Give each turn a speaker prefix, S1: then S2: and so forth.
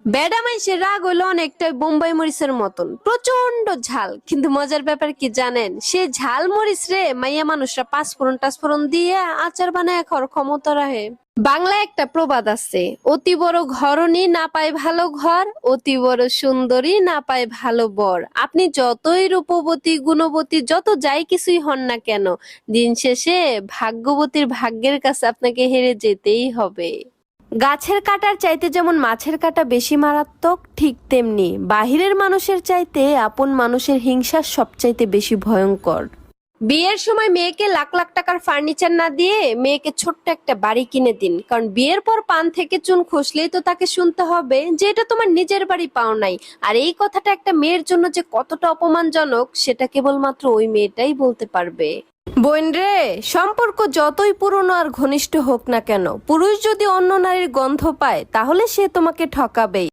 S1: বেডা মাইশের রাগ হইলো অনেকটা বোম্বাই মরিচের মতন প্রচন্ড ঝাল, কিন্তু মজার ব্যাপার কি জানেন, সে ঝাল মরিচ রে মাইয়া মানুষরা পাঁচফোড়ন টাচফোড়ন দিয়ে আচার বানায় খাওয়ার ক্ষমতা রাখে। বাংলায় একটা প্রবাদ আছে, অতি বড় ঘরণী না পায় ভালো ঘর, অতি বড় সুন্দরী না পায় ভালো বর। আপনি যতই রূপবতী গুণবতী যত যাই কিছুই হন না কেন, দিন শেষে ভাগ্যবতীর ভাগ্যের কাছে আপনাকে হেরে যেতেই হবে। গাছের কাঁটার চাইতে যেমন মাছের কাঁটা বেশি মারাত্মক, ঠিক তেমনি বাহিরের মানুষের চাইতে আপন মানুষের হিংসা সবচাইতে বেশি ভয়ঙ্কর। বিয়ের সময় মেয়েকে লাখ লাখ টাকার ফার্নিচার না দিয়ে মেয়েকে ছোট্ট একটা বাড়ি কিনে দিন, কারণ বিয়ের পর পান থেকে চুন খসলেই তো তাকে শুনতে হবে যে এটা তোমার নিজের বাড়ি পাও নাই। আর এই কথাটা একটা মেয়ের জন্য যে কতটা অপমানজনক সেটা কেবলমাত্র ওই মেয়েটাই বলতে পারবে। বোন রে, সম্পর্ক যতই পুরনো আর ঘনিষ্ঠ হোক না কেন, পুরুষ যদি অন্য নারীর গন্ধ পায় তাহলে সে তোমাকে ঠকাবেই।